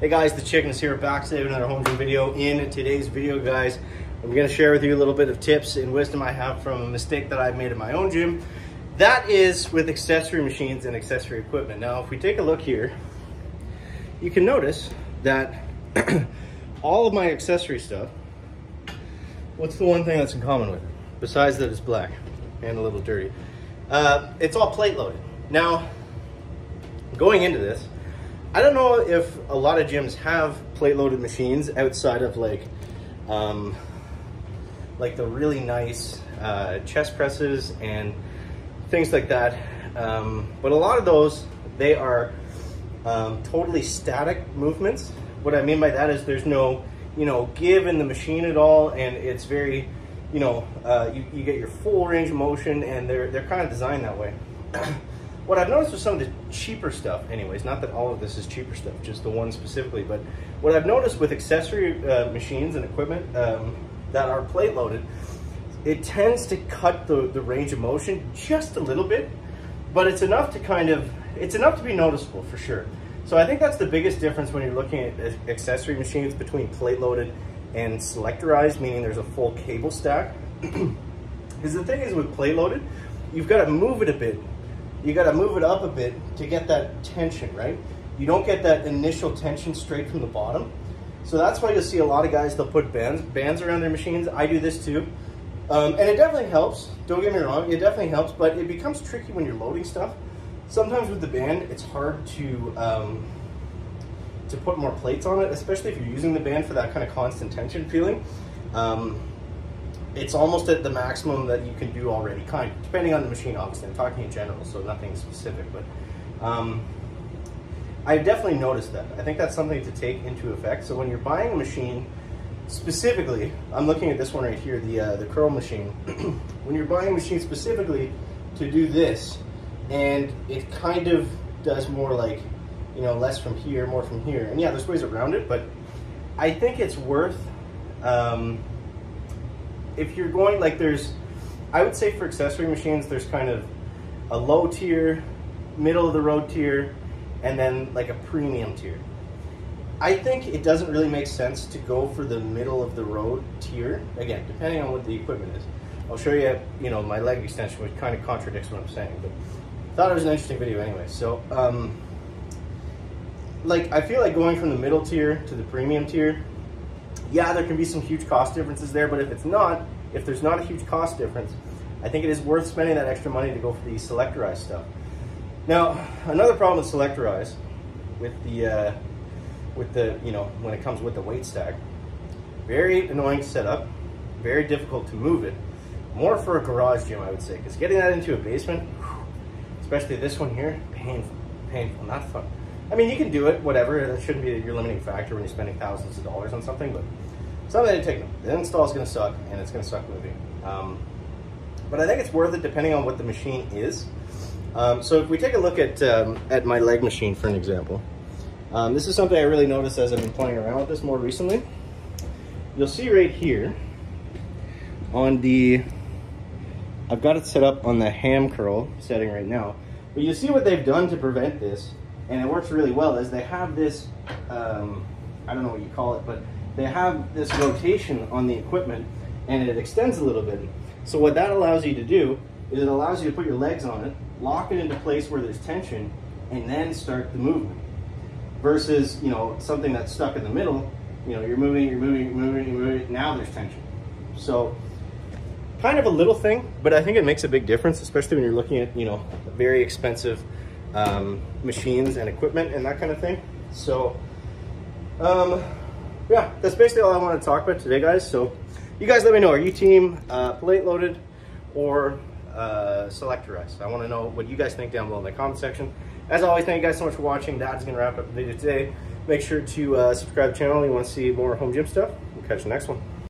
Hey guys, the Chicken is here back today with another home gym video. In today's video, guys, I'm going to share with you a little bit of tips and wisdom I have from a mistake that I've made in my own gym. That is with accessory machines and accessory equipment. Now, if we take a look here, you can notice that all of my accessory stuff, what's the one thing that's in common with it? Besides that it's black and a little dirty. It's all plate loaded. Now, going into this, I don't know if a lot of gyms have plate loaded machines outside of like the really nice chest presses and things like that. But a lot of those, they are totally static movements. What I mean by that is there's no, give in the machine at all, and it's very, you get your full range of motion, and they're kind of designed that way. What I've noticed with some of the cheaper stuff, anyways, not that all of this is cheaper stuff, just the one specifically, but what I've noticed with accessory machines and equipment that are plate loaded, it tends to cut the range of motion just a little bit, but it's enough to it's enough to be noticeable for sure. So I think that's the biggest difference when you're looking at accessory machines between plate loaded and selectorized, meaning there's a full cable stack. Because the thing is with plate loaded, you've got to move it a bit. You got to move it up a bit to get that tension, right? You don't get that initial tension straight from the bottom. So that's why you'll see a lot of guys, they'll put bands around their machines. I do this too. And it definitely helps. Don't get me wrong, it definitely helps, but it becomes tricky when you're loading stuff. Sometimes with the band, it's hard to put more plates on it, especially if you're using the band for that kind of constant tension feeling. It's almost at the maximum that you can do already, kind of, depending on the machine, obviously. I'm talking in general, so nothing specific, but I've definitely noticed that. I think that's something to take into effect. So when you're buying a machine, specifically, I'm looking at this one right here, the curl machine. When you're buying a machine specifically to do this, and it kind of does more like, less from here, more from here. And yeah, there's ways around it, but I think it's worth, if you're going, I would say for accessory machines, there's kind of a low tier, middle of the road tier, and then like a premium tier. I think it doesn't really make sense to go for the middle of the road tier, again, depending on what the equipment is. I'll show you, my leg extension, which kind of contradicts what I'm saying, but I thought it was an interesting video anyway. So, I feel like going from the middle tier to the premium tier, yeah, there can be some huge cost differences there, but if there's not a huge cost difference, I think it is worth spending that extra money to go for the selectorized stuff. Now, another problem with selectorized, with the when it comes with the weight stack, very annoying to set up, very difficult to move it. More for a garage gym, I would say, because getting that into a basement, especially this one here, painful, not fun. I mean, you can do it, whatever. That shouldn't be your limiting factor when you're spending thousands of dollars on something, but something to take note. The install is going to suck, and it's going to suck moving. But I think it's worth it depending on what the machine is. So if we take a look at my leg machine, for an example, this is something I really noticed as I've been playing around with this more recently. You'll see right here on I've got it set up on the ham curl setting right now, but you see what they've done to prevent this, and it works really well, is they have this, I don't know what you call it, but they have this rotation on the equipment, and it extends a little bit. So what that allows you to do is it allows you to put your legs on it, lock it into place where there's tension, and then start the movement. Versus, something that's stuck in the middle, you're moving, now there's tension. So, kind of a little thing, but I think it makes a big difference, especially when you're looking at, very expensive machines and equipment and that kind of thing. So, yeah, that's basically all I want to talk about today, guys. So, you guys let me know, are you team plate loaded or selectorized? I want to know what you guys think down below in the comment section. As always, thank you guys so much for watching. That's going to wrap up the video today. Make sure to subscribe to the channel if you want to see more home gym stuff. We'll catch you in the next one.